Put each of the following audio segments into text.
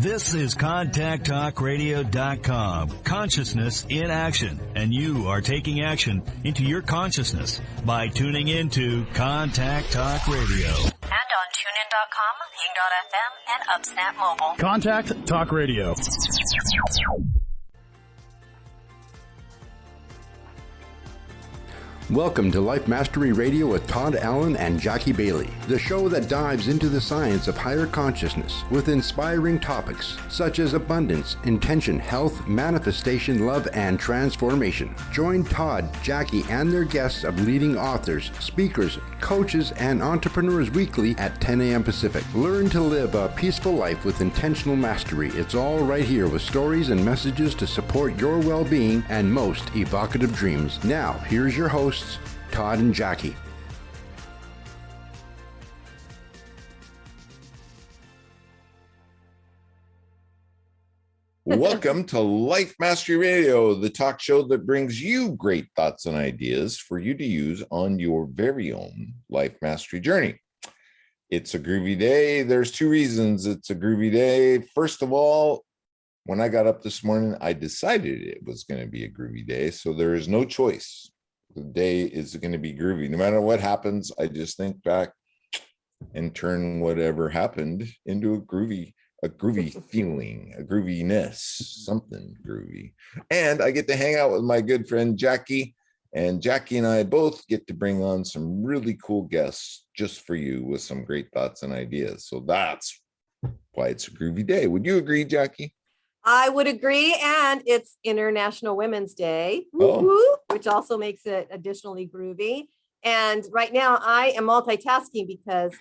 This is ContactTalkRadio.com. Consciousness in action. And you are taking action into your consciousness by tuning into Contact Talk Radio. And on TuneIn.com, Ping.fm, and UpSnap Mobile. Contact Talk Radio. Welcome to Life Mastery Radio with Todd Allen and Jackie Bailey, the show that dives into the science of higher consciousness with inspiring topics such as abundance, intention, health, manifestation, love, and transformation. Join Todd, Jackie, and their guests of leading authors, speakers, coaches, and entrepreneurs weekly at 10 a.m. Pacific. Learn to live a peaceful life with intentional mastery. It's all right here with stories and messages to support your well-being and most evocative dreams. Now, here's your host, Todd and Jackie. Welcome to Life Mastery Radio, the talk show that brings you great thoughts and ideas for you to use on your very own life mastery journey. It's a groovy day. There's two reasons it's a groovy day. First of all, when I got up this morning, I decided it was going to be a groovy day, so there is no choice. The day is going to be groovy. No matter what happens, I just think back and turn whatever happened into a groovy feeling, a grooviness, something groovy. And I get to hang out with my good friend Jackie, and Jackie and I both get to bring on some really cool guests just for you with some great thoughts and ideas. So that's why it's a groovy day. Would you agree, Jackie? I would agree, and it's International Women's Day, which also makes it additionally groovy. And right now I am multitasking because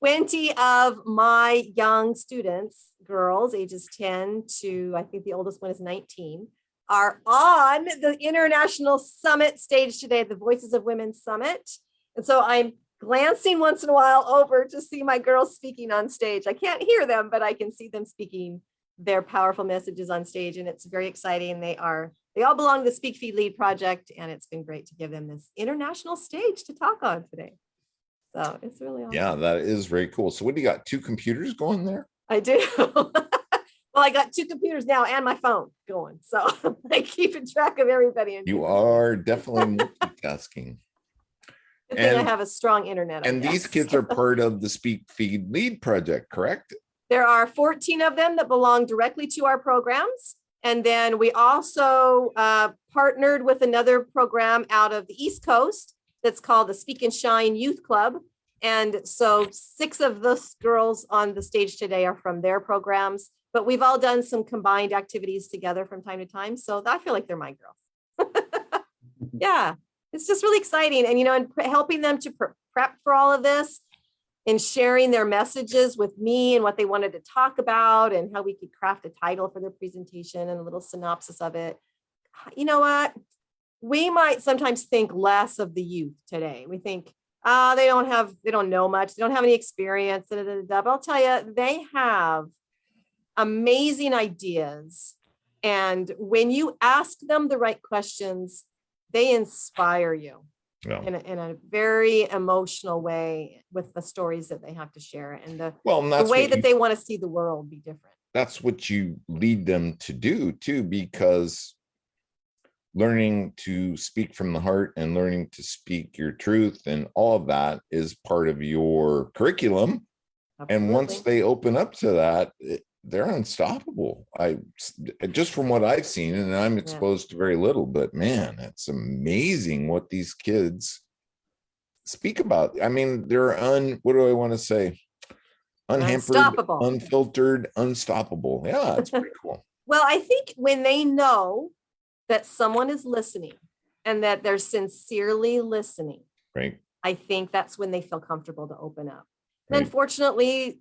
20 of my young students, girls, ages 10 to, I think the oldest one is 19, are on the International Summit stage today at the Voices of Women Summit. And so I'm glancing once in a while over to see my girls speaking on stage. I can't hear them, but I can see them speaking their powerful messages on stage, and it's very exciting. They all belong to the Speak Feed Lead project, and it's been great to give them this international stage to talk on today. So it's really awesome. Yeah, that is very cool. So what do you got? 2 computers going there? I do. Well, I got 2 computers now and my phone going, so I'm keeping track of everybody. You are definitely multitasking. Good thing I have a strong internet. And these kids are part of the Speak Feed Lead project, correct? There are 14 of them that belong directly to our programs. And then we also partnered with another program out of the East Coast that's called the Speak and Shine Youth Club. And so 6 of those girls on the stage today are from their programs, but we've all done some combined activities together from time to time. So I feel like they're my girls. Yeah, it's just really exciting. And, and helping them to prep for all of this, and sharing their messages with me and what they wanted to talk about and how we could craft a title for their presentation and a little synopsis of it. You know what? We might sometimes think less of the youth today. We think, they don't know much. They don't have any experience. But I'll tell you, they have amazing ideas. And when you ask them the right questions, they inspire you. Yeah. In a very emotional way with the stories that they have to share and the way that they want to see the world be different. That's what you lead them to do too, because learning to speak from the heart and learning to speak your truth and all of that is part of your curriculum. Absolutely. And once they open up to that, they're unstoppable. Just from what I've seen, and I'm exposed to very little, but man, it's amazing what these kids speak about. I mean, they're what do I want to say? Unhampered, unfiltered, unstoppable. Yeah, it's pretty cool. Well, I think when they know that someone is listening and that they're sincerely listening, right? I think that's when they feel comfortable to open up. And unfortunately,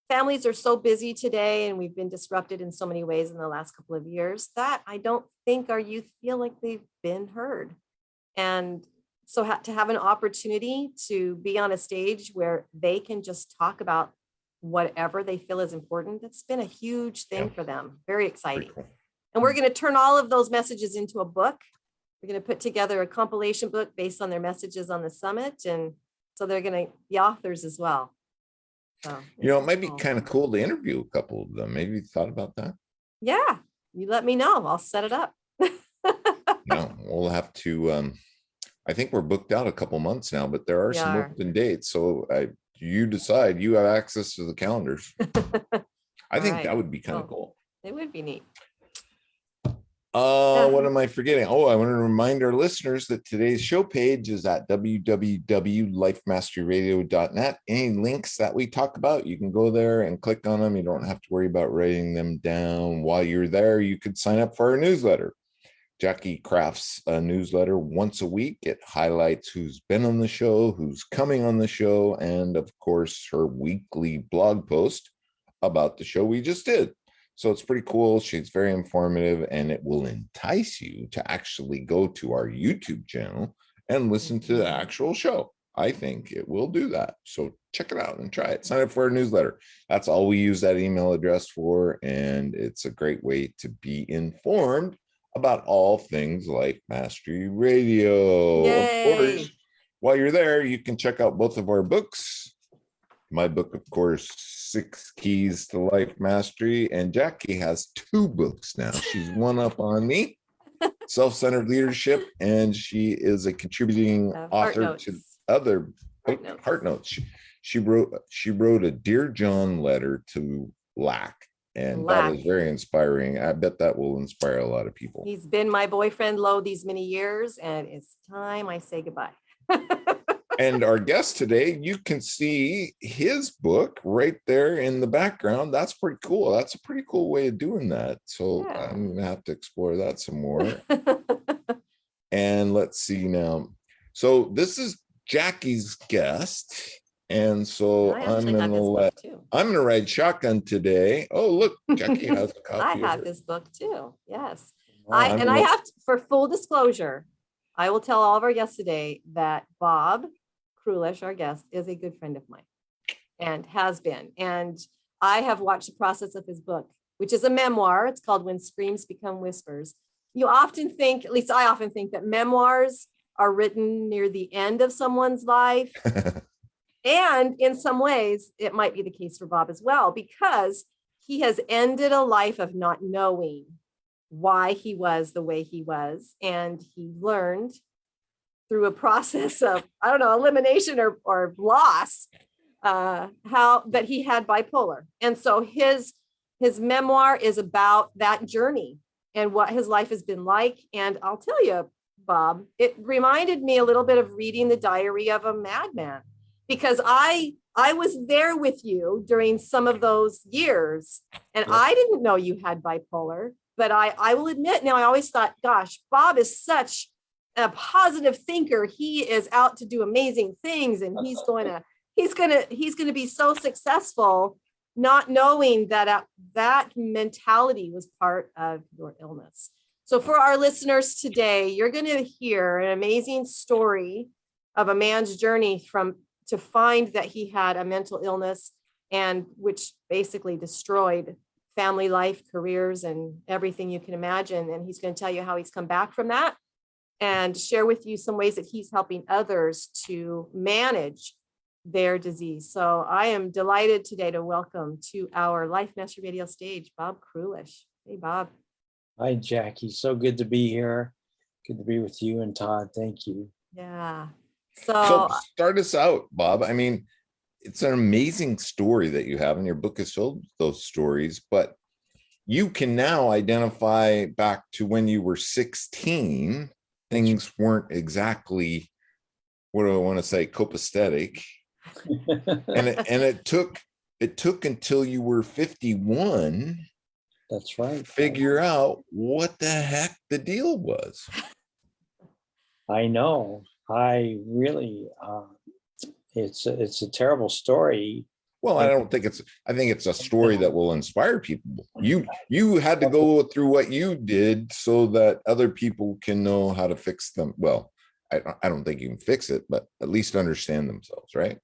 families are so busy today, and we've been disrupted in so many ways in the last couple of years that I don't think our youth feel like they've been heard. And so to have an opportunity to be on a stage where they can just talk about whatever they feel is important, that's been a huge thing for them. Very exciting. Cool. And we're going to turn all of those messages into a book. We're going to put together a compilation book based on their messages on the summit. And so they're going to be authors as well. So It might be cool. kind of cool to interview a couple of them. Maybe you thought about that? Yeah, you let me know. I'll set it up. No, we'll have to. I think we're booked out a couple months now, but there are some open dates. So you decide. You have access to the calendars. I think that would be kind of cool. It would be neat. What am I forgetting? Oh, I want to remind our listeners that today's show page is at www.lifemasteryradio.net. Any links that we talk about, you can go there and click on them. You don't have to worry about writing them down. While you're there, you could sign up for our newsletter. Jackie crafts a newsletter once a week. It highlights who's been on the show, who's coming on the show, and of course, her weekly blog post about the show we just did. So it's pretty cool. She's very informative, and it will entice you to actually go to our YouTube channel and listen to the actual show. I think it will do that. So check it out and try it. Sign up for our newsletter. That's all we use that email address for. And it's a great way to be informed about all things Life Mastery Radio. Yay. Of course, while you're there, you can check out both of our books. My book, of course, 6 Keys to Life Mastery. And Jackie has 2 books now. She's one up on me, Self-Centered Leadership. And she is a contributing author to other Heart Notes. She wrote a Dear John letter to Lack. And that is very inspiring. I bet that will inspire a lot of people. He's been my boyfriend, Lo, these many years, and it's time I say goodbye. And our guest today, you can see his book right there in the background. That's pretty cool. That's a pretty cool way of doing that. So I'm going to have to explore that some more. And let's see now. So this is Jackie's guest. And so I'm going to ride shotgun today. Oh, look, Jackie has a copy. I have his book too. Yes. I have to, for full disclosure, I will tell all of our guests today that Bob Krulish, our guest, is a good friend of mine and has been. And I have watched the process of his book, which is a memoir. It's called When Screams Become Whispers. You often think, at least I often think, that memoirs are written near the end of someone's life. And in some ways, it might be the case for Bob as well, because he has ended a life of not knowing why he was the way he was. And he learned through a process of, I don't know, elimination or loss, how that he had bipolar. And so his memoir is about that journey and what his life has been like. And I'll tell you, Bob, it reminded me a little bit of reading the diary of a madman, because I was there with you during some of those years, and I didn't know you had bipolar, but I will admit now, I always thought, gosh, Bob is such a positive thinker. He is out to do amazing things, and he's going to be so successful, not knowing that that mentality was part of your illness. So for our listeners today, you're going to hear an amazing story of a man's journey to find that he had a mental illness, and which basically destroyed family life, careers, and everything you can imagine. And he's going to tell you how he's come back from that and share with you some ways that he's helping others to manage their disease. So I am delighted today to welcome to our Life Mastery Radio stage, Bob Krulish. Hey, Bob. Hi, Jackie. So good to be here. Good to be with you and Todd. Thank you. Yeah. So start us out, Bob. I mean, it's an amazing story that you have, and your book is filled with those stories, but you can now identify back to when you were 16. Things weren't exactly, what do I want to say, copacetic. and it took until you were 51. That's right. To figure out what the heck the deal was. I know. I really, it's a terrible story. Well, I think it's a story that will inspire people. You had to go through what you did so that other people can know how to fix them. Well, I don't think you can fix it, but at least understand themselves, right?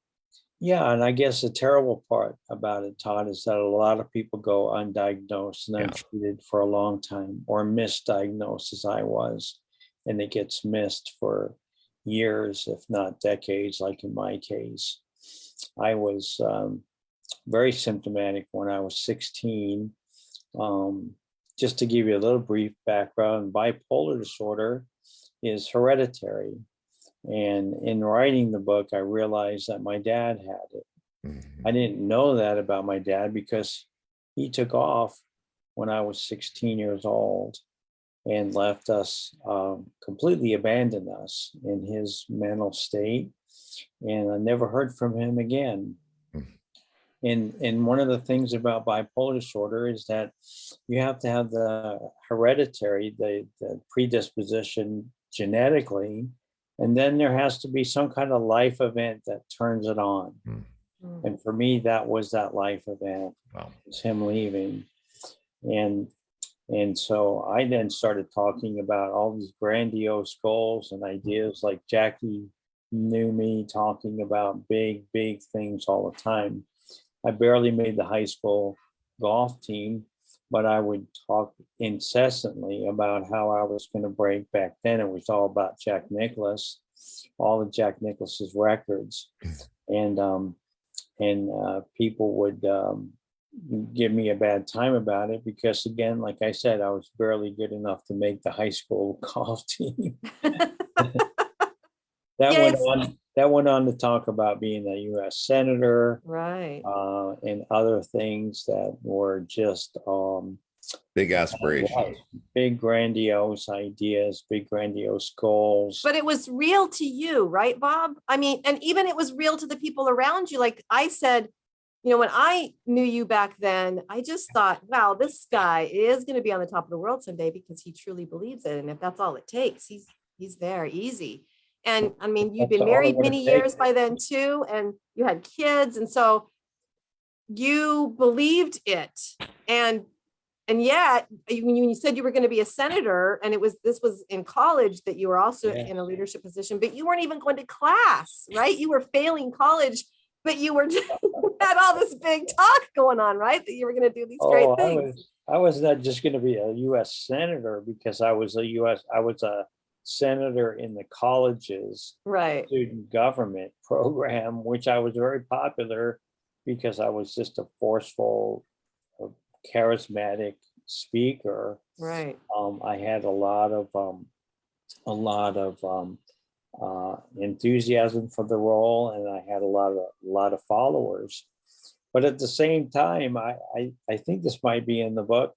Yeah, and I guess the terrible part about it, Todd, is that a lot of people go undiagnosed and untreated for a long time, or misdiagnosed, as I was, and it gets missed for years, if not decades, like in my case. I was very symptomatic when I was 16. Just to give you a little brief background, bipolar disorder is hereditary. And in writing the book, I realized that my dad had it. I didn't know that about my dad because he took off when I was 16 years old and left us, completely abandoned us in his mental state. And I never heard from him again. And one of the things about bipolar disorder is that you have to have the hereditary, the predisposition genetically, and then there has to be some kind of life event that turns it on. And for me, that was that life event. Wow. It's him leaving. And so I then started talking about all these grandiose goals and ideas, like Jackie knew me talking about big, big things all the time. I barely made the high school golf team, but I would talk incessantly about how I was going to break. Back then, it was all about Jack Nicklaus, all of Jack Nicklaus's records. And people would give me a bad time about it because, again, like I said, I was barely good enough to make the high school golf team. That went on to talk about being a U.S. senator, Right. And other things that were just big aspirations, big grandiose ideas, big grandiose goals. But it was real to you, right, Bob? I mean, and even it was real to the people around you. Like I said, you know, when I knew you back then, I just thought, wow, this guy is going to be on the top of the world someday because he truly believes it. And if that's all it takes, he's there easy. And I mean, you've been married many years by then too, and you had kids. And so you believed it. And yet, when you said you were going to be a senator, and this was in college that you were also in a leadership position, but you weren't even going to class, right? You were failing college, but you were had all this big talk going on, right? That you were going to do these great things. I was not just going to be a U.S. senator because I was a senator in the college's student government program, which I was very popular because I was just a forceful, charismatic speaker. Right. I had a lot of enthusiasm for the role, and I had a lot of followers. But at the same time, I think this might be in the book,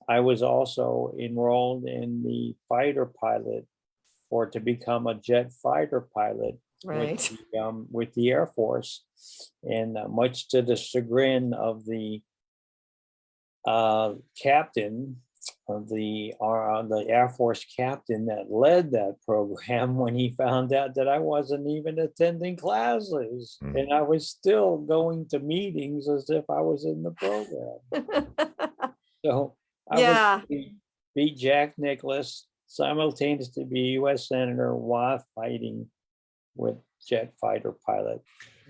I was also enrolled in the fighter pilot, or to become a jet fighter pilot with the Air Force. And much to the chagrin of the captain of the Air Force captain that led that program, when he found out that I wasn't even attending classes and I was still going to meetings as if I was in the program. So I would beat Jack Nicklaus, simultaneously be a U.S. senator while fighting with jet fighter pilot.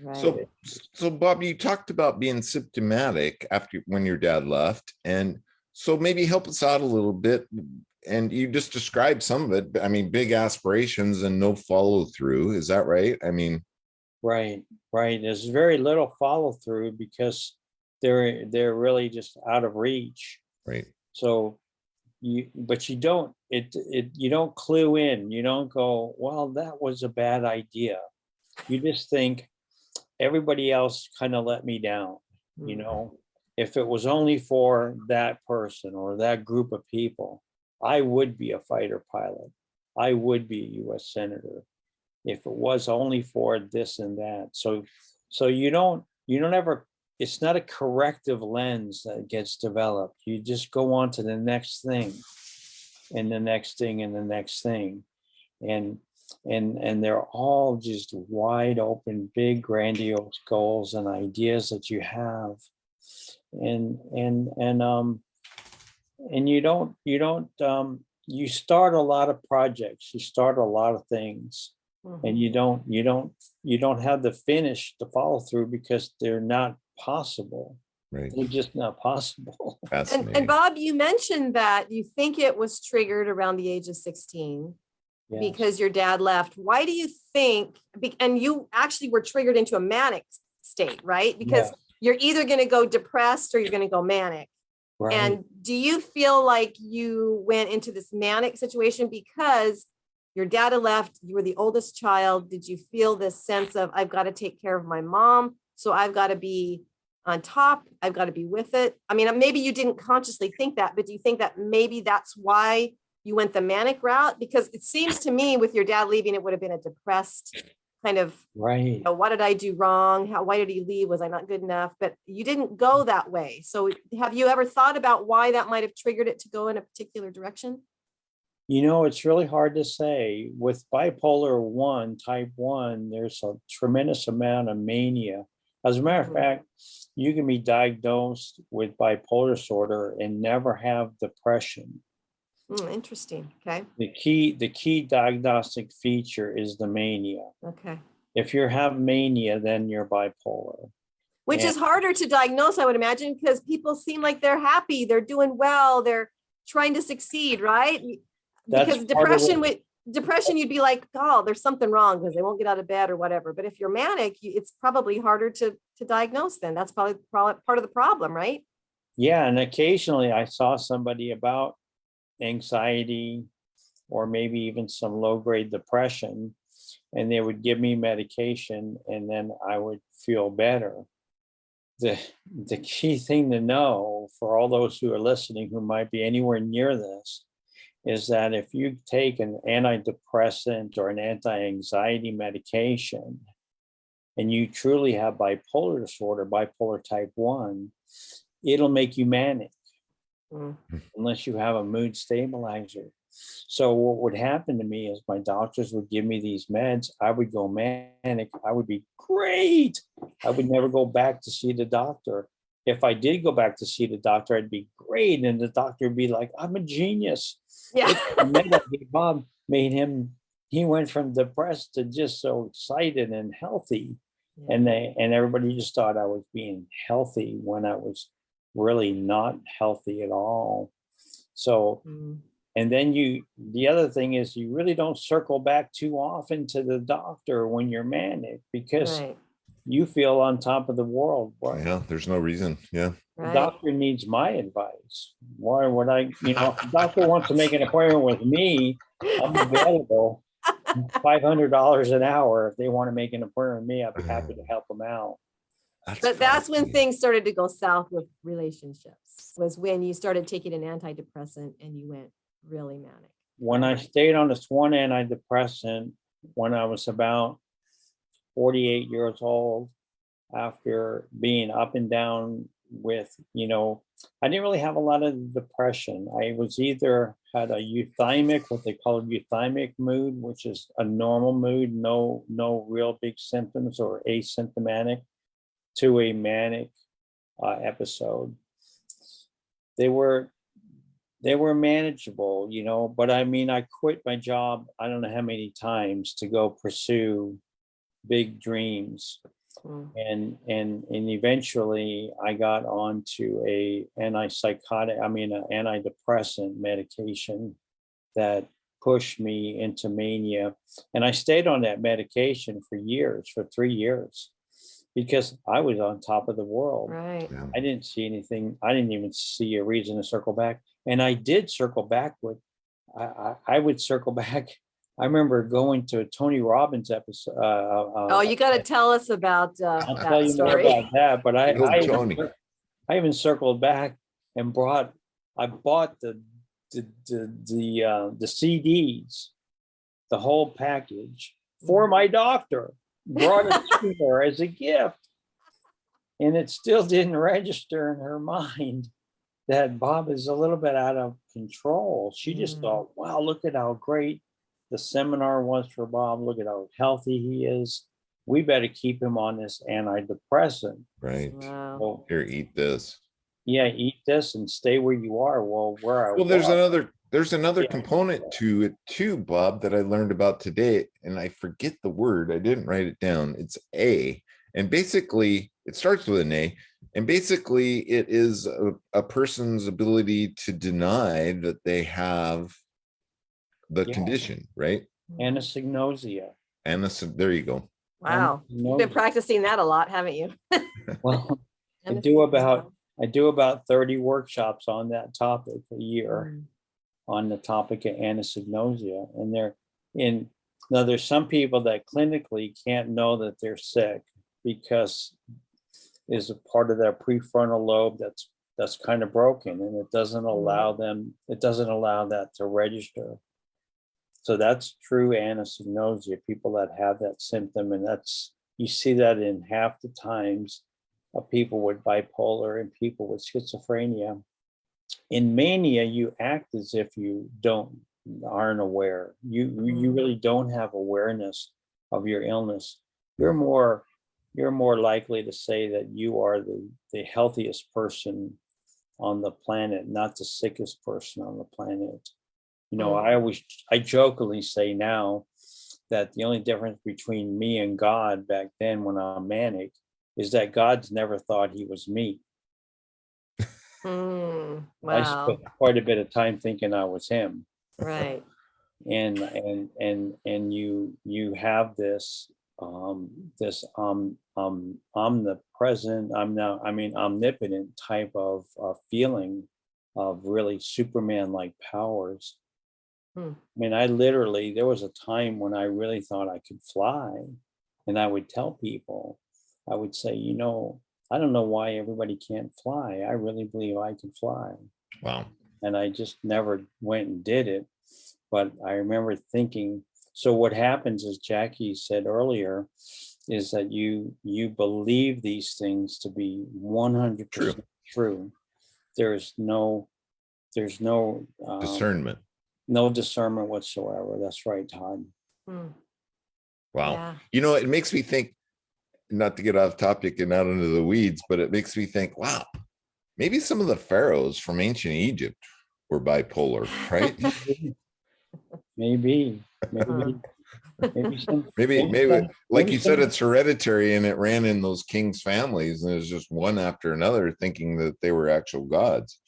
Right. So Bob, you talked about being symptomatic when your dad left, and so maybe help us out a little bit. And you just described some of it. I mean, big aspirations and no follow through. Is that right? I mean, right. There's very little follow through because they're really just out of reach. Right. So you don't clue in. You don't go, well, that was a bad idea. You just think everybody else kind of let me down. You know, if it was only for that person or that group of people, I would be a fighter pilot. I would be a U.S. senator if it was only for this and that. So you don't ever, it's not a corrective lens that gets developed. You just go on to the next thing and the next thing and the next thing. And they're all just wide open, big, grandiose goals and ideas that you have. And you start a lot of projects, you start a lot of things, and you don't have the finish to follow through because they're not possible. Right. They're just not possible. And Bob, you mentioned that you think it was triggered around the age of 16 because your dad left. Why do you think, and you actually were triggered into a manic state, right? Because you're either going to go depressed or you're going to go manic. Right. And do you feel like you went into this manic situation because your dad had left, you were the oldest child? Did you feel this sense of, I've got to take care of my mom, so I've got to be on top, I've got to be with it? I mean, maybe you didn't consciously think that, but do you think that maybe that's why you went the manic route? Because it seems to me with your dad leaving, it would have been a depressed kind of, Right. what did I do wrong? Why did he leave? Was I not good enough? But you didn't go that way. So have you ever thought about why that might have triggered it to go in a particular direction? It's really hard to say. With bipolar 1, type 1, there's a tremendous amount of mania. As a matter of fact, you can be diagnosed with bipolar disorder and never have depression. Interesting. Okay. The key diagnostic feature is the mania. Okay. If you have mania, then you're bipolar. Which is harder to diagnose, I would imagine, because people seem like they're happy, they're doing well, they're trying to succeed, right? Because depression, you'd be like, oh, there's something wrong because they won't get out of bed or whatever. But if you're manic, it's probably harder to diagnose then. That's probably part of the problem, right? Yeah, and occasionally I saw somebody about anxiety or maybe even some low-grade depression, and they would give me medication and then I would feel better. The key thing to know for all those who are listening who might be anywhere near this is that if you take an antidepressant or an anti-anxiety medication and you truly have bipolar disorder, bipolar type 1, it'll make you manic unless you have a mood stabilizer. So what would happen to me is my doctors would give me these meds. I would go manic. I would be great. I would never go back to see the doctor. If I did go back to see the doctor, I'd be great. And the doctor would be like, I'm a genius. Yeah. Bob made him, he went from depressed to just so excited and healthy. Yeah. And everybody just thought I was being healthy when I was really not healthy at all. So, and then the other thing is you really don't circle back too often to the doctor when you're manic because you feel on top of the world. Right? Yeah, there's no reason. Yeah. The doctor needs my advice. Why would I, if the doctor wants to make an appointment with me, I'm available. $500 an hour. If they want to make an appointment with me, I'd be happy to help them out. That's when things started to go south with relationships, was when you started taking an antidepressant and you went really manic. When I stayed on this one antidepressant, when I was about 48 years old, after being up and down with, I didn't really have a lot of depression. I was either had a euthymic, what they call a euthymic mood, which is a normal mood, no real big symptoms, or asymptomatic, to a manic episode. They were manageable, but I mean, I quit my job, I don't know how many times, to go pursue big dreams. And eventually I got onto an antidepressant medication that pushed me into mania. And I stayed on that medication for 3 years, because I was on top of the world. Right. Yeah. I didn't see anything. I didn't even see a reason to circle back. And I did circle back I would circle back. I remember going to a Tony Robbins episode. You got to tell us about I'll that tell you story. more about that. But I even circled back and bought the CDs, the whole package, for my doctor. Brought it to her as a gift, and it still didn't register in her mind that Bob is a little bit out of control. She just thought, wow, look at how great the seminar was for Bob. Look at how healthy he is. We better keep him on this antidepressant. Right. Wow. Well, Here, eat this. Yeah, eat this and stay where you are. Well, there's another component to it too, Bob, that I learned about today, and I forget the word. I didn't write it down. It's A, and basically it starts with an A, and basically it is a person's ability to deny that they have the condition, right? Anosognosia. There you go. Wow. You've been practicing that a lot, haven't you? Well, I do about 30 workshops on that topic a year, on the topic of anosognosia. And now there's some people that clinically can't know that they're sick because is a part of their prefrontal lobe that's kind of broken, and it doesn't allow that to register. So that's true anosognosia, people that have that symptom, and you see that in half the times of people with bipolar and people with schizophrenia. In mania, you act as if you aren't aware. You really don't have awareness of your illness. You're more likely to say that you are the healthiest person on the planet, not the sickest person on the planet. You know, I jokingly say now that the only difference between me and God back then when I'm manic is that God's never thought he was me. Wow. I spent quite a bit of time thinking I was him. Right. And you have this omnipresent, omnipotent type of feeling of really Superman-like powers. I mean, there was a time when I really thought I could fly, and I would tell people, I would say, I don't know why everybody can't fly. I really believe I can fly. Wow. And I just never went and did it. But I remember thinking, so what happens, as Jackie said earlier, is that you believe these things to be 100% true. There's no discernment. No discernment whatsoever. That's right, Todd. Wow. Yeah. It makes me think, not to get off topic and out into the weeds, but it makes me think, wow, maybe some of the pharaohs from ancient Egypt were bipolar, right? Maybe like you said, it's hereditary, and it ran in those kings' families, and it's just one after another thinking that they were actual gods.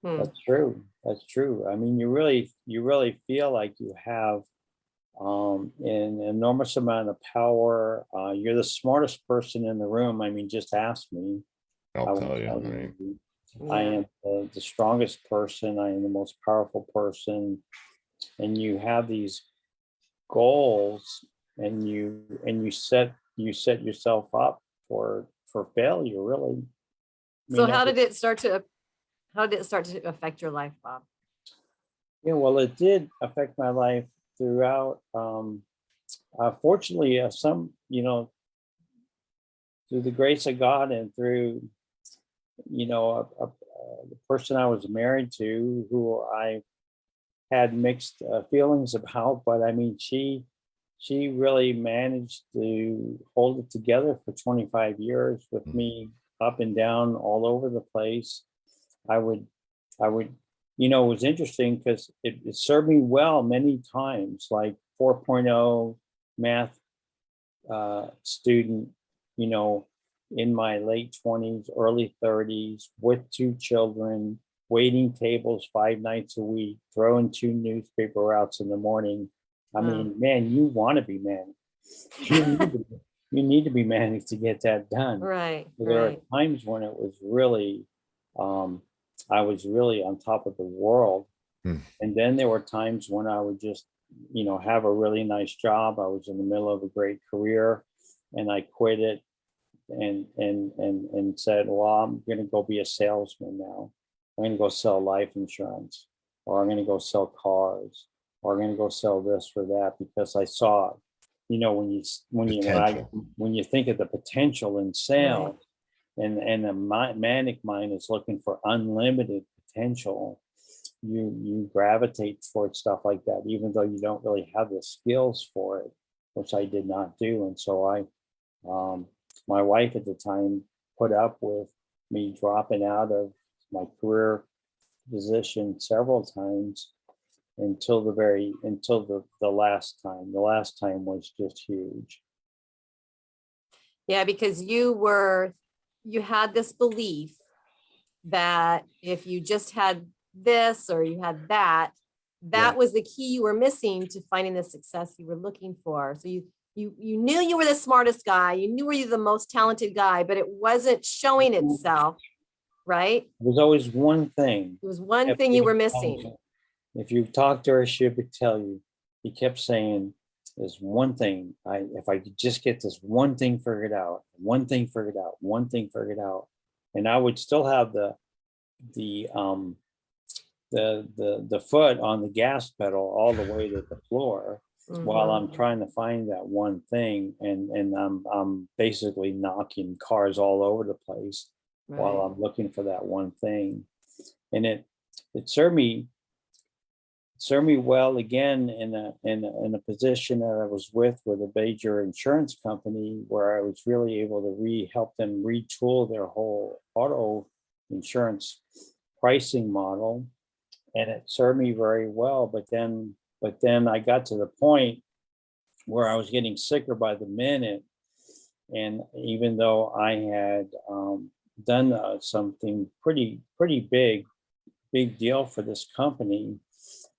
That's true. I mean, you really feel like you have an enormous amount of power. You're the smartest person in the room. I mean, just ask me. I'll tell you. Right. I am the strongest person. I am the most powerful person. And you have these goals, and you set yourself up for failure, really. So how did it start to affect your life, Bob? Yeah, well, it did affect my life throughout. Fortunately, through the grace of God and through, the person I was married to, who I had mixed feelings about, but I mean, she really managed to hold it together for 25 years with me up and down all over the place. I would, it was interesting because it served me well many times, like 4.0 math student, in my late 20s, early 30s, with 2 children, waiting tables 5 nights a week, throwing 2 newspaper routes in the morning. I mean, man, you want to be manic. You need to be manic to get that done. Right. There are times when it was really, I was really on top of the world. And then there were times when I would just, have a really nice job. I was in the middle of a great career, and I quit it and said, well, I'm going to go be a salesman now. I'm going to go sell life insurance, or I'm going to go sell cars, or I'm going to go sell this or that, because I saw it. When you think of the potential in sales, and the manic mind is looking for unlimited potential, you gravitate towards stuff like that, even though you don't really have the skills for it, which I did not do. And so my wife at the time put up with me dropping out of my career position several times until the last time. The last time was just huge. Yeah, because you had this belief that if you just had this or you had that was the key you were missing to finding the success you were looking for. So You knew you were the smartest guy. You knew you were the most talented guy, but it wasn't showing itself, right? It was always one thing. It was one thing you were missing. If you talk to her, she would tell you. He kept saying, "There's one thing. If I could just get this one thing figured out, one thing figured out, one thing figured out," and I would still have the foot on the gas pedal all the way to the floor while I'm trying to find that one thing, and I'm basically knocking cars all over the place while I'm looking for that one thing, and it served me well again in a position that I was with a major insurance company, where I was really able to help them retool their whole auto insurance pricing model, and it served me very well. But then I got to the point where I was getting sicker by the minute, and even though I had done something pretty big deal for this company,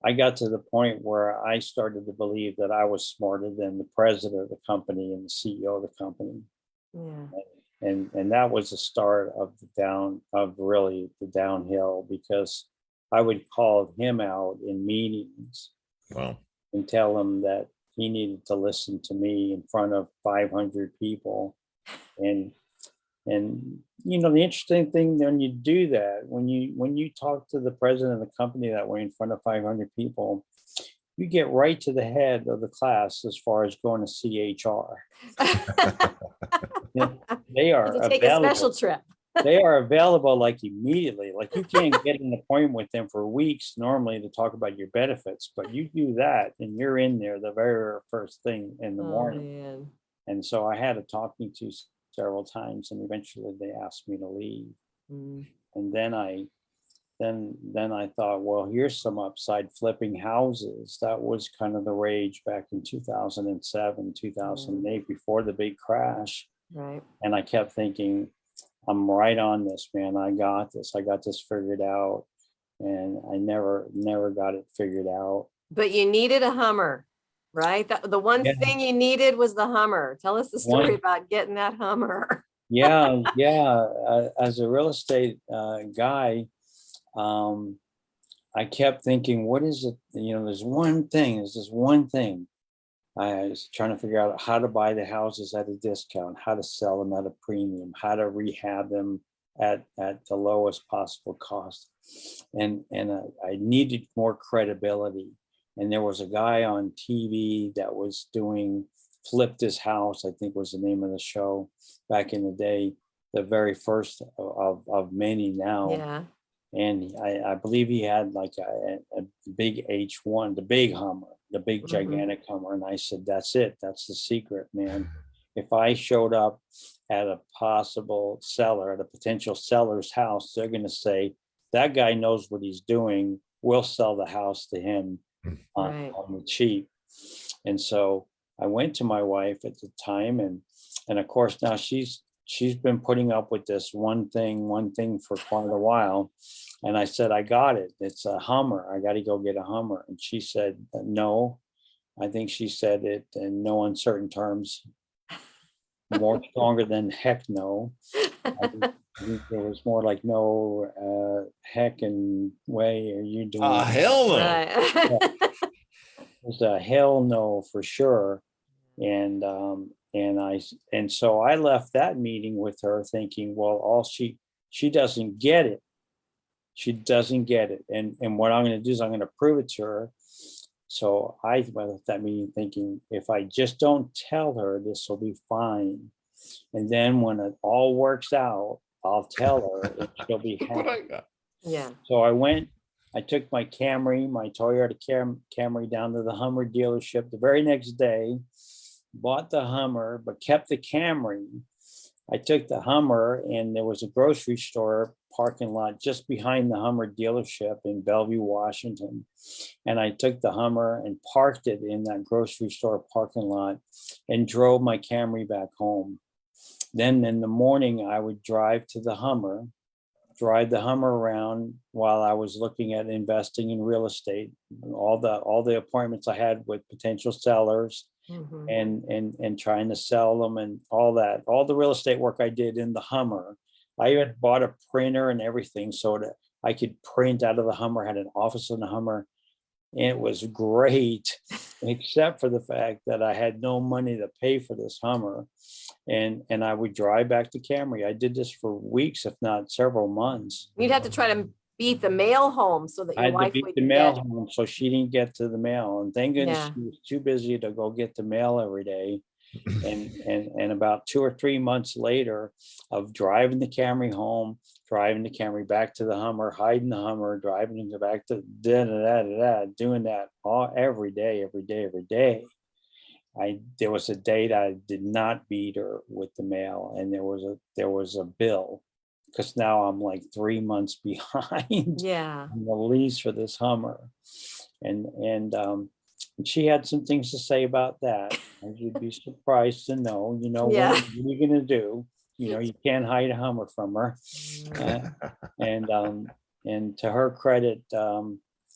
I got to the point where I started to believe that I was smarter than the president of the company and the CEO of the company. Yeah. And that was the start of the downhill, because I would call him out in meetings. Wow. And tell him that he needed to listen to me in front of 500 people. And you know, the interesting thing when you do that, when you talk to the president of the company that way in front of 500 people, you get right to the head of the class as far as going to see HR. They are take available. A special trip. They are available like immediately. Like, you can't get an appointment with them for weeks normally to talk about your benefits, but you do that and you're in there the very first thing in the morning. Man. And so I had a talking to several times, and eventually they asked me to leave. And then I thought, well, here's some upside, flipping houses. That was kind of the rage back in 2007, 2008, before the big crash. Right. And I kept thinking, I'm right on this, man. I got this figured out. And I never got it figured out. But you needed a Hummer, right? The one thing you needed was the Hummer. Tell us the story about getting that Hummer. Yeah. As a real estate guy, I kept thinking, what is it? You know, there's this one thing. I was trying to figure out how to buy the houses at a discount, how to sell them at a premium, how to rehab them at the lowest possible cost. And I needed more credibility. And there was a guy on TV that was doing Flipped His House, I think was the name of the show back in the day, the very first of many now. Yeah. And I believe he had like a big H1, the big Hummer, the big gigantic Hummer. And I said, that's it. That's the secret, man. If I showed up at a potential seller's house, they're going to say, that guy knows what he's doing. We'll sell the house to him on the cheap. And so I went to my wife at the time. And of course, now she's been putting up with this one thing for quite a while. And I said, I got it. It's a Hummer. I got to go get a Hummer. And she said, no. I think she said it in no uncertain terms, more stronger than heck no. I think it was more like no, heck and way are you doing? Hell no. It was a hell no for sure. And so I left that meeting with her thinking, well, she doesn't get it. She doesn't get it. And what I'm going to do is I'm going to prove it to her. So I left that meeting thinking, if I just don't tell her, this will be fine. And then when it all works out, I'll tell her and she'll be happy. Yeah. So I took my Camry, my Toyota Camry down to the Hummer dealership the very next day, bought the Hummer, but kept the Camry. I took the Hummer, and there was a grocery store parking lot just behind the Hummer dealership in Bellevue, Washington. And I took the Hummer and parked it in that grocery store parking lot and drove my Camry back home. Then in the morning, I would drive the Hummer around while I was looking at investing in real estate, all the appointments I had with potential sellers, and trying to sell them and all that. All the real estate work I did in the Hummer. I even bought a printer and everything so that I could print out of the Hummer, had an office in the Hummer. And it was great, except for the fact that I had no money to pay for this Hummer. And I would drive back to Camry. I did this for weeks, if not several months. You'd have to try to beat the mail home so that I your had to wife beat would the mail get. home so she didn't get to the mail. And thank goodness Yeah. she was too busy to go get the mail every day. And about 2 or 3 months later of driving the Camry home, driving the Camry back to the Hummer, hiding the Hummer, driving it back to doing that every day. There was a date I did not beat her with the mail, and there was a bill, because now I'm like 3 months behind Yeah. on the lease for this Hummer, and she had some things to say about that. And you'd be surprised to know, Yeah. what are you gonna do? You can't hide a Hummer from her. And to her credit,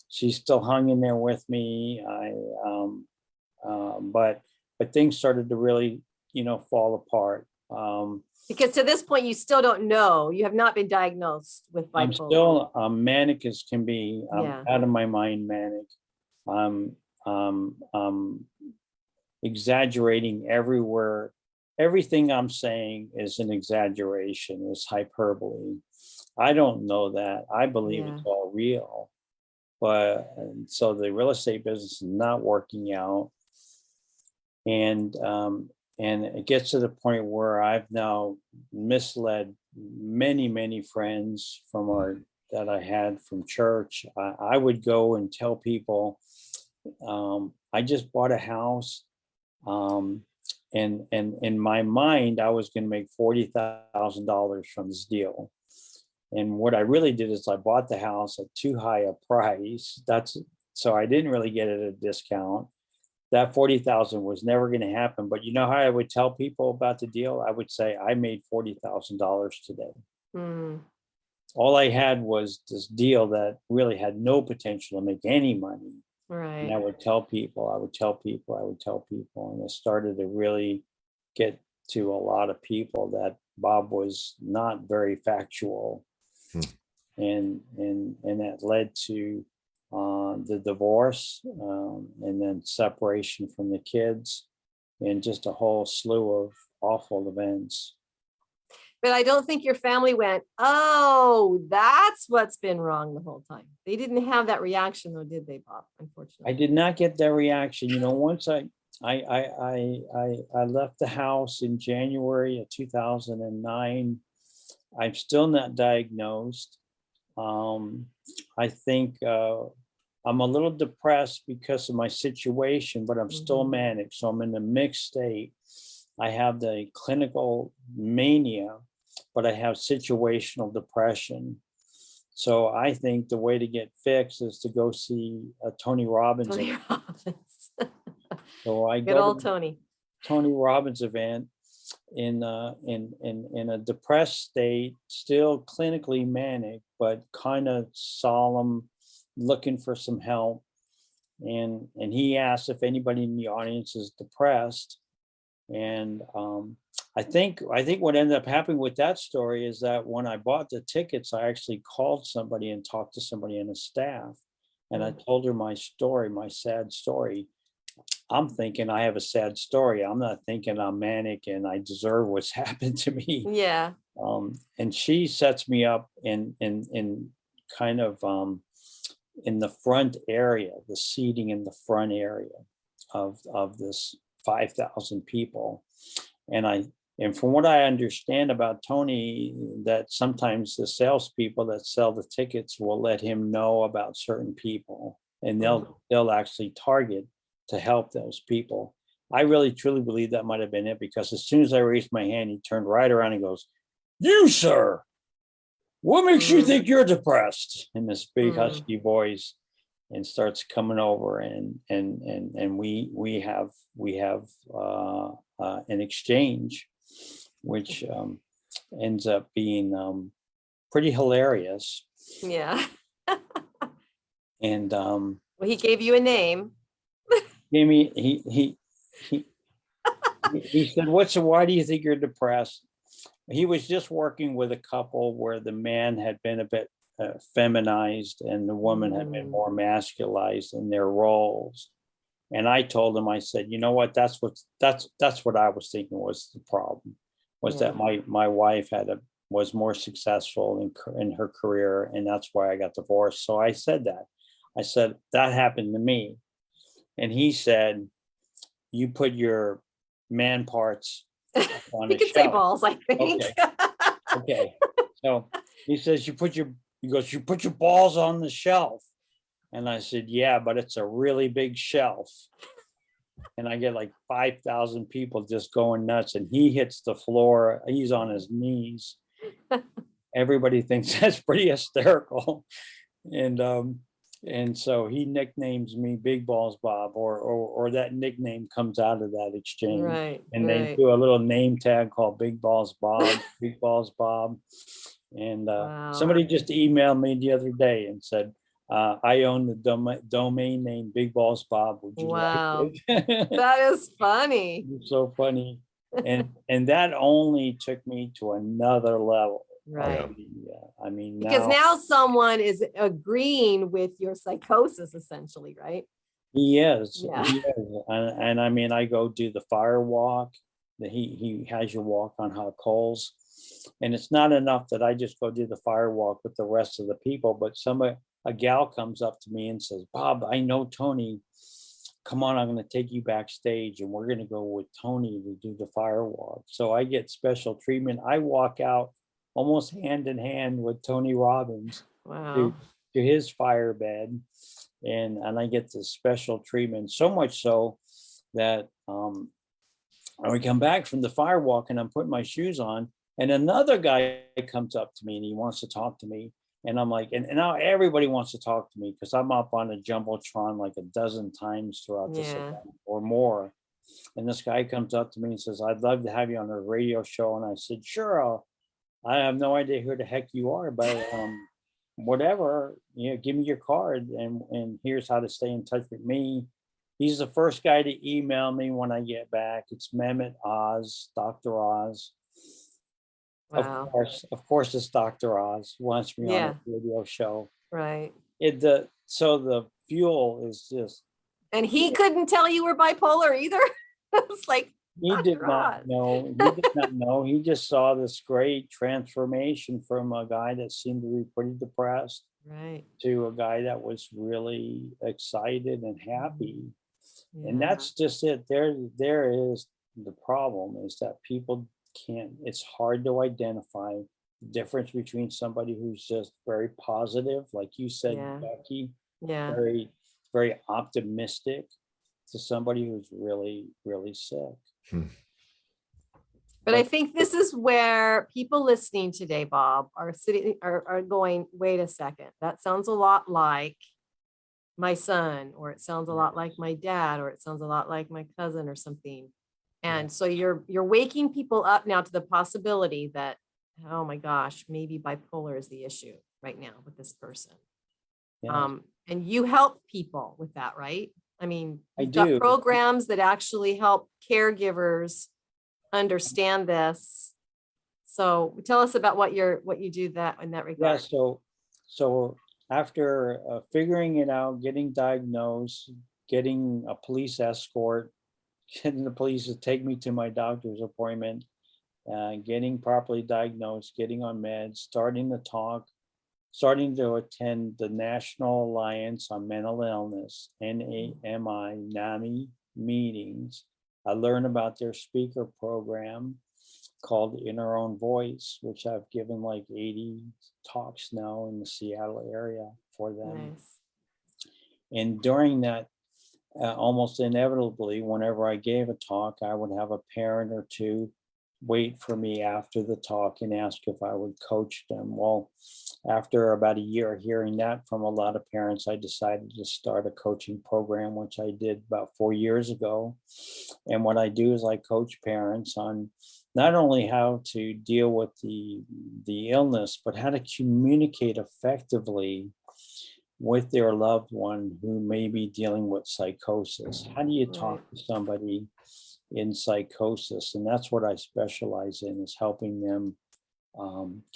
she's still hung in there with me. But things started to really, fall apart. Because to this point, you still don't know. You have not been diagnosed with bipolar. I'm still manic as can be. I'm Yeah. out of my mind manic. I'm exaggerating everywhere. Everything I'm saying is an exaggeration, is hyperbole. I don't know that. I believe it's all real. But so the real estate business is not working out. And it gets to the point where I've now misled many friends that I had from church. I would go and tell people, I just bought a house, and in my mind, I was going to make $40,000 from this deal. And what I really did is I bought the house at too high a price. So I didn't really get it at a discount. That 40,000 was never going to happen. But you know how I would tell people about the deal? I would say I made $40,000 today. All I had was this deal that really had no potential to make any money. Right. And I would tell people, and it started to really get to a lot of people that Bob was not very factual. And that led to the divorce, and then separation from the kids, and just a whole slew of awful events. But I don't think your family went, oh, that's what's been wrong the whole time. They didn't have that reaction though, did they, Bob? Unfortunately. I did not get that reaction. Once I left the house in January of 2009. I'm still not diagnosed. I think I'm a little depressed because of my situation, but I'm still manic. So I'm in a mixed state. I have the clinical mania, but I have situational depression. So I think the way to get fixed is to go see Tony Robbins. Tony Robbins. So I Good go old to Tony. Tony Robbins event in a depressed state, still clinically manic, but kind of solemn, looking for some help. And he asked if anybody in the audience is depressed. And I think what ended up happening with that story is that when I bought the tickets, I actually called somebody and talked to somebody in the staff, and I told her my story, my sad story. I'm thinking I have a sad story. I'm not thinking I'm manic and I deserve what's happened to me. Yeah. And she sets me up in kind of in the front area, the seating in the front area of this 5,000 people. And from what I understand about Tony, that sometimes the salespeople that sell the tickets will let him know about certain people, and they'll actually target to help those people. I really truly believe that might have been it, because as soon as I raised my hand, he turned right around and goes, "You, sir, what makes you think you're depressed?" In this big husky voice, and starts coming over, and we have an exchange, which ends up being pretty hilarious. Yeah. And well, he gave you a name. he he, he said, why do you think you're depressed? He was just working with a couple where the man had been a bit feminized and the woman had been more masculized in their roles. And I told him, I said, you know what, that's what I was thinking was the problem, was that my wife was more successful in her career, and that's why I got divorced. So I said that happened to me. And he said, you put your man parts on You a could say shelf. balls, I think. Okay. So he says, you put your balls on the shelf. And I said, yeah, but it's a really big shelf. And I get like 5,000 people just going nuts. And he hits the floor. He's on his knees. Everybody thinks that's pretty hysterical. And so he nicknames me Big Balls Bob, or that nickname comes out of that exchange. Right. And they do a little name tag called Big Balls Bob, Big Balls Bob. And somebody just emailed me the other day and said, I own the domain name Big Balls Bob. Would you like it? That is funny. It's so funny. And that only took me to another level. Right. I mean, because now someone is agreeing with your psychosis, essentially, right? He is. Yeah. He is. And I mean, I go do the fire walk. He has you walk on hot coals. And it's not enough that I just go do the fire walk with the rest of the people, but a gal comes up to me and says, Bob, I know Tony. Come on, I'm going to take you backstage and we're going to go with Tony to do the fire walk. So I get special treatment. I walk out almost hand in hand with Tony Robbins to his fire bed. And I get this special treatment, so much so that when we come back from the fire walk and I'm putting my shoes on, and another guy comes up to me and he wants to talk to me. And I'm like, and now everybody wants to talk to me because I'm up on a Jumbotron like a dozen times throughout this event or more. And this guy comes up to me and says, I'd love to have you on a radio show. And I said, sure, I have no idea who the heck you are, but whatever, give me your card and here's how to stay in touch with me. He's the first guy to email me when I get back. It's Mehmet Oz, Dr. Oz. Wow. Of course, it's Dr. Oz wants me on a radio show. Right. So the fuel is just. And he couldn't tell you were bipolar either. It's like he did not know. He did not know. He just saw this great transformation from a guy that seemed to be pretty depressed, right, to a guy that was really excited and happy. And that's just it. There is the problem, is that people can't. It's hard to identify the difference between somebody who's just very positive, like you said, Becky, very, very optimistic, to somebody who's really, really sick. But I think this is where people listening today, Bob, are going, wait a second, that sounds a lot like my son, or it sounds a lot like my dad, or it sounds a lot like my cousin or something. And so you're waking people up now to the possibility that, oh my gosh, maybe bipolar is the issue right now with this person. And you help people with that, right? I mean, you've got programs that actually help caregivers understand this. So tell us about what you do that in that regard. Yeah. So after figuring it out, getting diagnosed, getting a police escort, getting the police to take me to my doctor's appointment, getting properly diagnosed, getting on meds, starting to talk, starting to attend the National Alliance on Mental Illness, NAMI meetings. I learned about their speaker program called In Our Own Voice, which I've given like 80 talks now in the Seattle area for them. Nice. And during that, almost inevitably, whenever I gave a talk, I would have a parent or two wait for me after the talk and ask if I would coach them. Well, after about a year hearing that from a lot of parents, I decided to start a coaching program, which I did about 4 years ago. And what I do is I coach parents on not only how to deal with the illness, but how to communicate effectively with their loved one who may be dealing with psychosis. How do you talk to somebody in psychosis? And that's what I specialize in, is helping them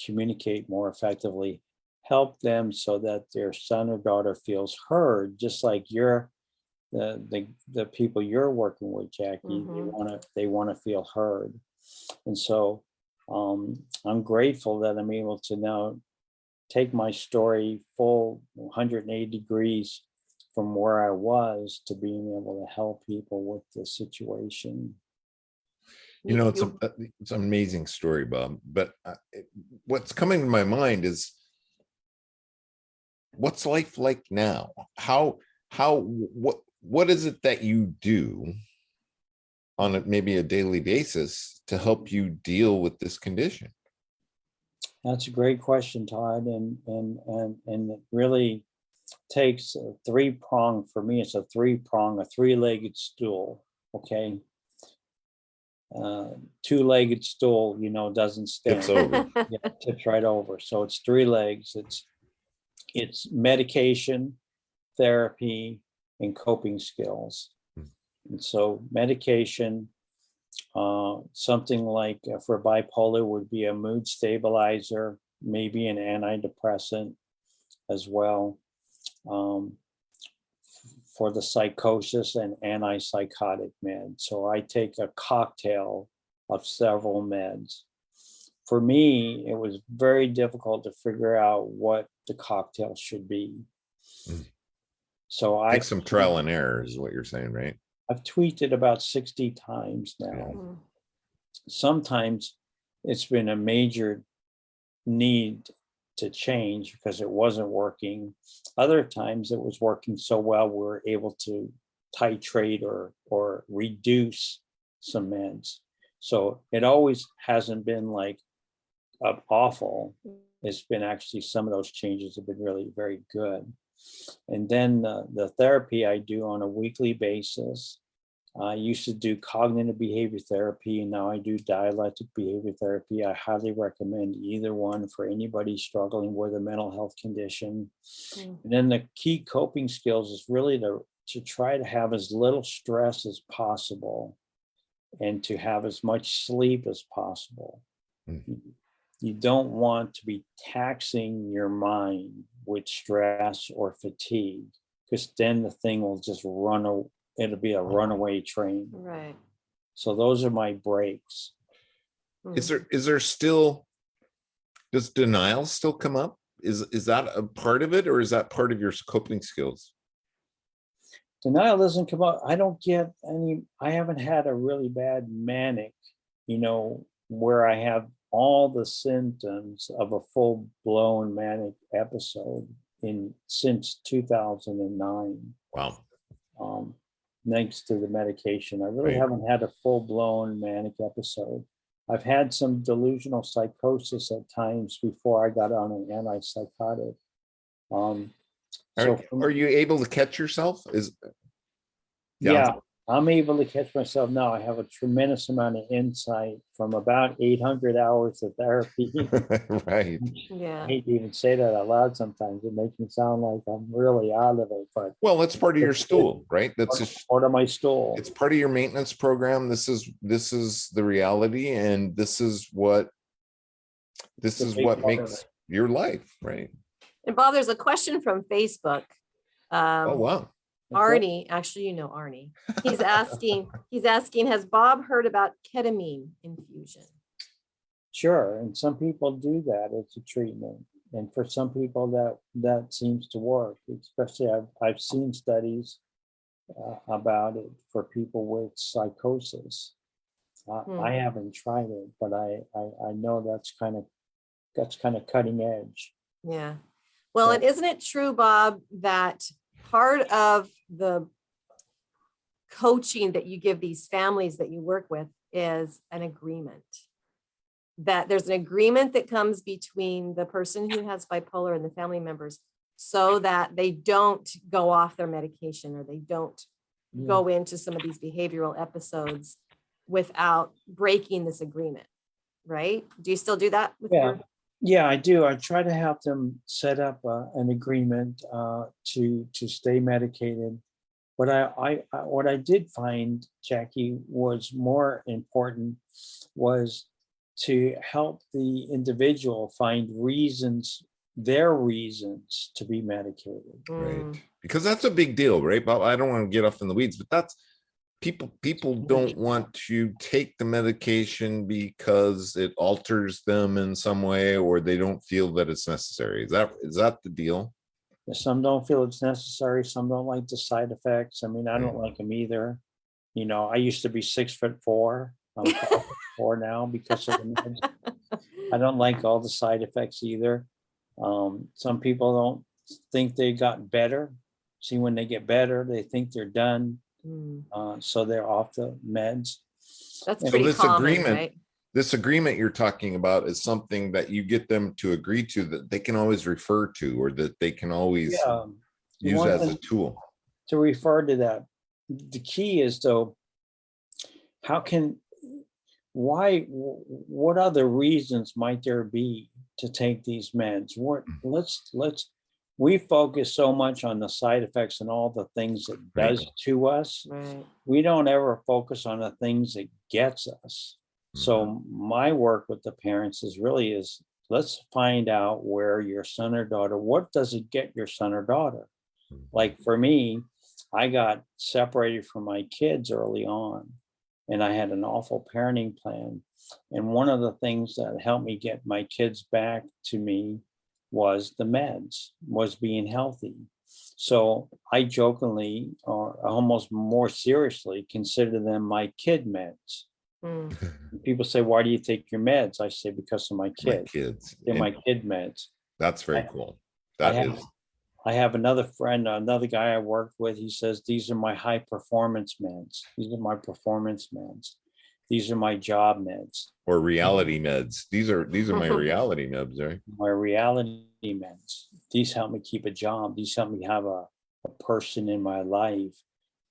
communicate more effectively, help them so that their son or daughter feels heard, just like you're the people you're working with, Jackie. They want to feel heard. And so I'm grateful that I'm able to now take my story full 180 degrees from where I was to being able to help people with the situation. You know, it's an amazing story, Bob. But what's coming to my mind is, what's life like now? What is it that you do on maybe a daily basis to help you deal with this condition? That's a great question, Todd, and it really takes a three-prong. For me, it's a three-prong, a three-legged stool. Okay, two-legged stool, doesn't stand. Tips over. Yeah, tips right over. So it's three legs. It's medication, therapy, and coping skills. And so medication, something like for bipolar would be a mood stabilizer, maybe an antidepressant as well. For the psychosis, and antipsychotic meds. So I take a cocktail of several meds. For me, it was very difficult to figure out what the cocktail should be. So I take some trial and error is what you're saying, right? I've tweaked it about 60 times now. Sometimes it's been a major need to change because it wasn't working. Other times it was working so well, we were able to titrate or reduce some meds. So it always hasn't been like awful. It's been actually, some of those changes have been really very good. And then the therapy I do on a weekly basis. I used to do cognitive behavior therapy, and now I do dialectic behavior therapy. I highly recommend either one for anybody struggling with a mental health condition. And then the key coping skills is really to try to have as little stress as possible and to have as much sleep as possible. You don't want to be taxing your mind with stress or fatigue, because then the thing will just it'll be a runaway train. Right. So those are my breaks. Is there still, does denial still come up? Is that a part of it, or is that part of your coping skills? Denial doesn't come up. I don't get I haven't had a really bad manic, where I have all the symptoms of a full-blown manic episode since 2009. Wow. Thanks to the medication. I really haven't had a full-blown manic episode. I've had some delusional psychosis at times before I got on an antipsychotic. Are you able to catch yourself? Yeah, I'm able to catch myself now. I have a tremendous amount of insight from about 800 hours of therapy. Right. Yeah. I hate to even say that out loud sometimes. It makes me sound like I'm really out of it. But well, that's part of your stool, right? That's just part of my stool. It's part of your maintenance program. This is the reality, and this is what makes your life, right? And Bob, there's a question from Facebook. Oh wow. Arnie, actually, Arnie. He's asking, has Bob heard about ketamine infusion? Sure. And some people do that as a treatment. And for some people that seems to work, especially I've seen studies about it for people with psychosis. I haven't tried it, but I know that's kind of cutting edge. Yeah. Well, and isn't it true, Bob, that part of the coaching that you give these families that you work with is an agreement? That there's an agreement that comes between the person who has bipolar and the family members, so that they don't go off their medication, or they don't go into some of these behavioral episodes without breaking this agreement, right? Do you still do that with your? Yeah, I do. I try to help them set up an agreement to stay medicated. But what I did find, Jackie, was more important was to help the individual find their reasons to be medicated. Right. Because that's a big deal, right, Bob? I don't want to get off in the weeds, but that's people don't want to take the medication because it alters them in some way, or they don't feel that it's necessary. Is that the deal? Some don't feel it's necessary. Some don't like the side effects. I mean, I don't like them either. You know, I used to be 6'4". I'm 5'4" now because of the meds. I don't like all the side effects either. Some people don't think they got better. See, when they get better, they think they're done. So they're off the meds. That's So pretty this common, agreement, right? this agreement you're talking about is something that you get them to agree to, that they can always refer to, or that they can always You use want as a them tool. to refer to that. The key is, though, what other reasons might there be to take these meds? We focus so much on the side effects and all the things it does to us. Right. We don't ever focus on the things it gets us. So my work with the parents is let's find out where your son or daughter, what does it get your son or daughter? Like for me, I got separated from my kids early on, and I had an awful parenting plan. And one of the things that helped me get my kids back to me was the meds, was being healthy. So I jokingly, or almost more seriously, consider them my kid meds. People say, "Why do you take your meds?" I say, "Because of my My kids. kids. They're And my kid meds." that's very cool. I have another friend, another guy I worked with. He says, "These are my high performance meds. These are my performance meds. These are my job meds, or reality meds. These are my reality meds, right? my reality meds. These help me keep a job. These help me have a person in my life.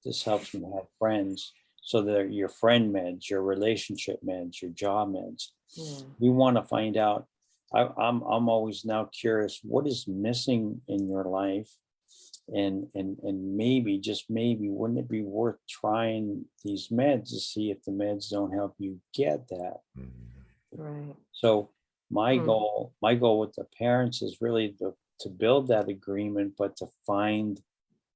This helps me have friends." So they're your friend meds, your relationship meds, your job meds. We want to find out. I'm always now curious, what is missing in your life, and maybe, just maybe, wouldn't it be worth trying these meds to see if the meds don't help you get that? Right. So my goal with the parents is really to build that agreement, but to find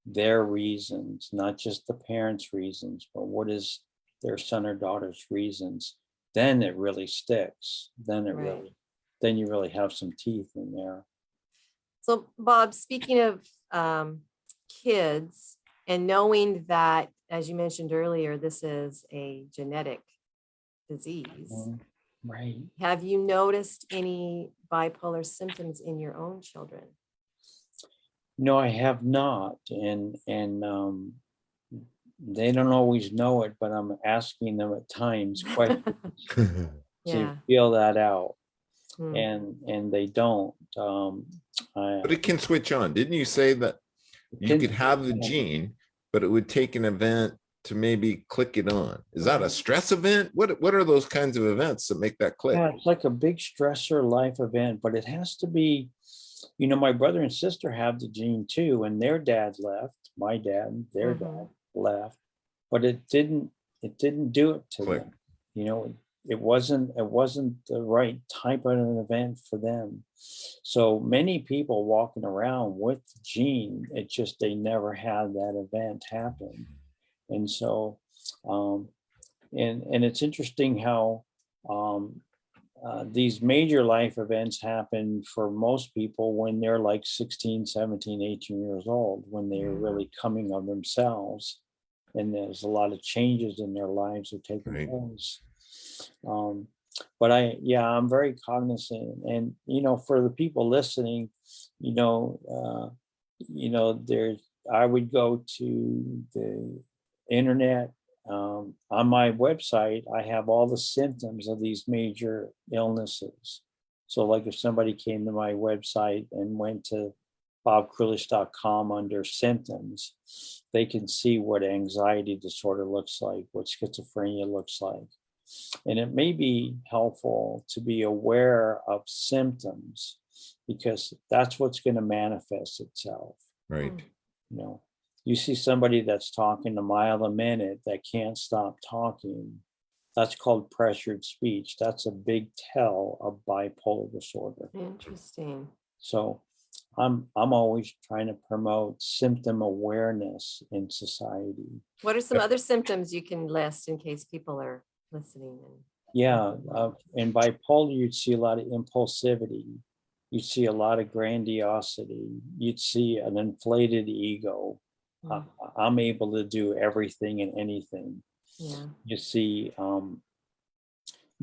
their reasons, not just the parents' reasons, but what is their son or daughter's reasons. Then it really sticks. Then you really have some teeth in there. So, Bob, speaking of kids, and knowing that, as you mentioned earlier, this is a genetic disease, right? Have you noticed any bipolar symptoms in your own children? No, I have not, and they don't always know it, but I'm asking them at times questions to feel that out, and they don't. But it can switch on. Didn't you say that you could have the gene, but it would take an event to maybe click it on? Is that a stress event? What are those kinds of events that make that click? Yeah, it's like a big stressor life event, but it has to be. You know, my brother and sister have the gene too, and their dad left. My dad, their dad left, but it didn't do it to them. You know, it wasn't the right type of an event for them. So many people walking around with the gene, it just, they never had that event happen. And so, and it's interesting how these major life events happen for most people when they're like 16, 17, 18 years old, when they're really coming of themselves. And there's a lot of changes in their lives are taking place. But I'm very cognizant, and, you know, for the people listening, I would go to the internet. On my website, I have all the symptoms of these major illnesses. So like if somebody came to my website and went to bobkrulish.com under symptoms, they can see what anxiety disorder looks like, what schizophrenia looks like, And it may be helpful to be aware of symptoms, because that's what's going to manifest itself. Right. You know, you see somebody that's talking a mile a minute that can't stop talking. That's called pressured speech. That's a big tell of bipolar disorder. Interesting. So I'm always trying to promote symptom awareness in society. What are some other symptoms you can list in case people are listening? Yeah, in bipolar, you'd see a lot of impulsivity. You'd see a lot of grandiosity. You'd see an inflated ego. I'm able to do everything and anything. Yeah. You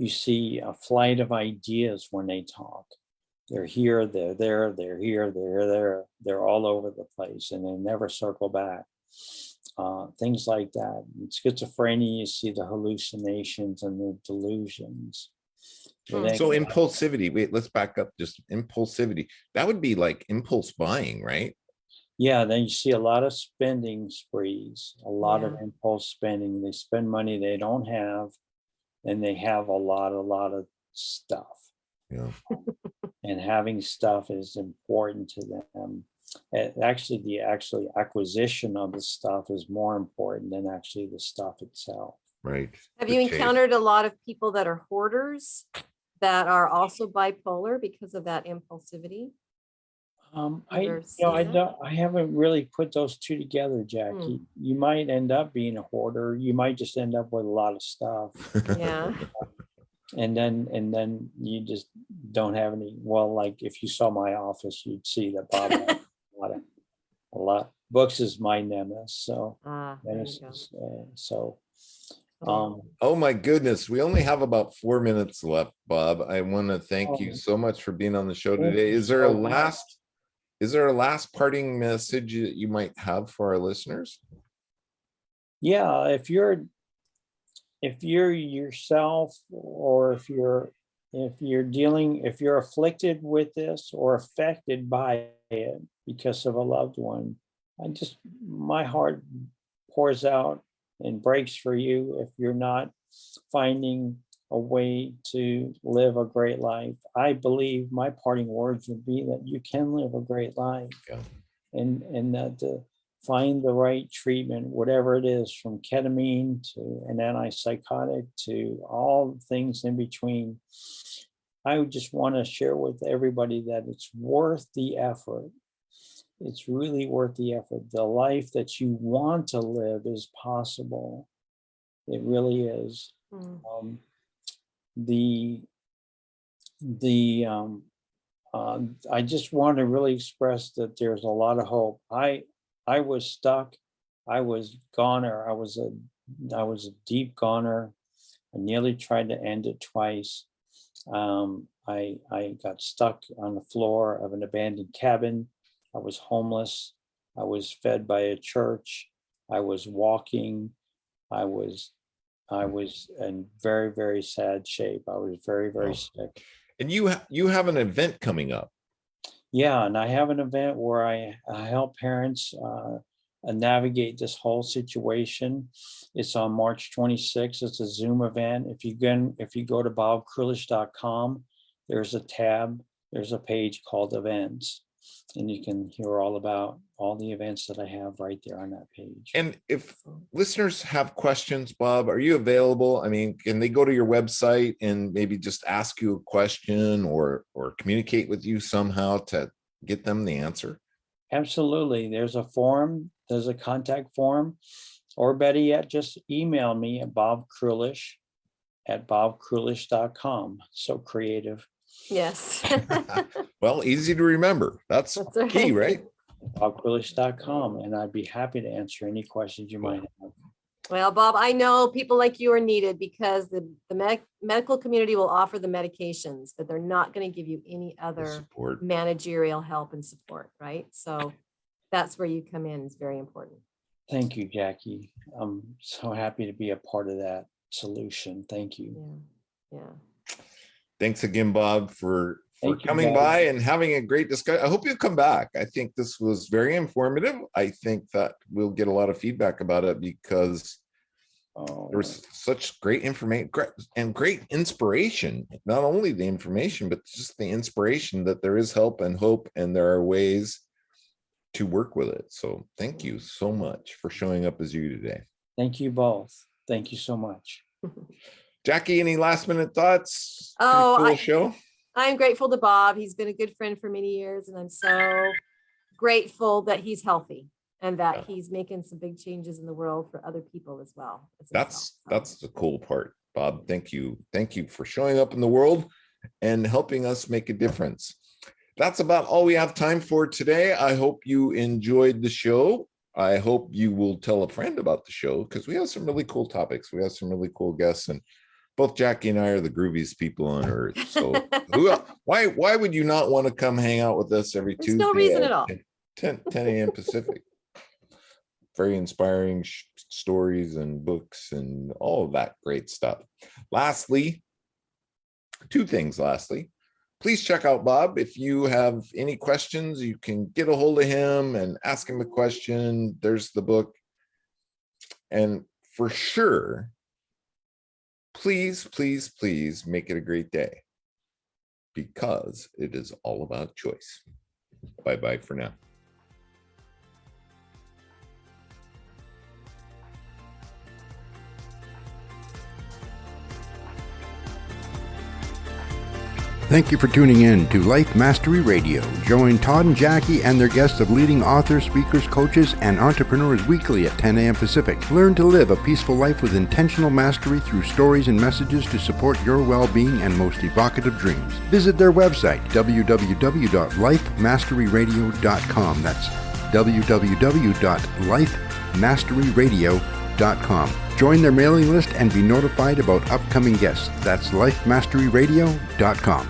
see a flight of ideas when they talk. They're here, they're there, they're here, they're there. They're all over the place, and they never circle back. Things like that. In schizophrenia, you see the hallucinations and the delusions. So impulsivity, wait, let's back up. Just impulsivity. That would be like impulse buying, right? Yeah, then you see a lot of spending sprees, a lot of impulse spending. They spend money they don't have, and they have a lot of stuff. Yeah. And having stuff is important to them. Actually, the acquisition of the stuff is more important than actually the stuff itself. Right. Have you encountered a lot of people that are hoarders that are also bipolar because of that impulsivity? I haven't really put those two together, Jackie. You might end up being a hoarder. You might just end up with a lot of stuff. Yeah. And then you just don't have any. Well, like if you saw my office, you'd see that Bob had a lot. Books is my nemesis. So oh my goodness, we only have about 4 minutes left, Bob. I want to thank you so much for being on the show today. Is there a last parting message that you might have for our listeners? Yeah, if you're yourself, or if you're afflicted with this or affected by it because of a loved one, my heart pours out and breaks for you if you're not finding a way to live a great life. I believe my parting words would be that you can live a great life. Yeah. And that find the right treatment, whatever it is, from ketamine to an antipsychotic to all things in between. I would just want to share with everybody that it's worth the effort. It's really worth the effort. The life that you want to live is possible. It really is. I just want to really express that there's a lot of hope. I was stuck. I was goner. I was a deep goner. I nearly tried to end it twice. I got stuck on the floor of an abandoned cabin. I was homeless. I was fed by a church. I was walking. I was in very, very sad shape. I was very, very sick. And you have an event coming up. Yeah, and I have an event where I help parents navigate this whole situation. It's on March 26th. It's a Zoom event. If you go to bobkrulish.com, there's a tab. There's a page called Events, and you can hear all about all the events that I have right there on that page. And if listeners have questions, Bob, are you available? I mean, can they go to your website and maybe just ask you a question or communicate with you somehow to get them the answer? Absolutely. There's a form. There's a contact form, or better yet, just email me at bobkrulish@bobkrulish.com. So creative. Yes. Well, easy to remember. That's key, right? bobkrulish.com, and I'd be happy to answer any questions you might have. Well, Bob, I know people like you are needed because the medical community will offer the medications, but they're not going to give you any other managerial help and support, right? So that's where you come in. It's very important. Thank you, Jackie. I'm so happy to be a part of that solution. Thank you. Yeah. Thanks again, Bob, for coming by and having a great discussion. I hope you come back. I think this was very informative. I think that we'll get a lot of feedback about it because Oh, There was such great information and great inspiration. Not only the information, but just the inspiration that there is help and hope, and there are ways to work with it. So thank you so much for showing up as you today. thank you both. Thank you so much. Jackie, any last minute thoughts? Oh, Pretty cool show. I'm grateful to Bob. He's been a good friend for many years, and I'm so grateful that he's healthy and that he's making some big changes in the world for other people as well. That's the cool part, Bob. Thank you for showing up in the world and helping us make a difference. That's about all we have time for today. I hope you enjoyed the show. I hope you will tell a friend about the show, because we have some really cool topics. We have some really cool guests, and both Jackie and I are the grooviest people on earth. So why would you not want to come hang out with us every Tuesday? No reason at all. 10 a.m. Pacific. Very inspiring stories and books and all of that great stuff. Lastly, two things. Please check out Bob. If you have any questions, you can get a hold of him and ask him a question. There's the book. And for sure, please, please, please make it a great day, because it is all about choice. Bye-bye for now. Thank you for tuning in to Life Mastery Radio. Join Todd and Jackie and their guests of leading authors, speakers, coaches, and entrepreneurs weekly at 10 a.m. Pacific. Learn to live a peaceful life with intentional mastery through stories and messages to support your well-being and most evocative dreams. Visit their website, www.lifemasteryradio.com. That's www.lifemasteryradio.com. Join their mailing list and be notified about upcoming guests. That's lifemasteryradio.com.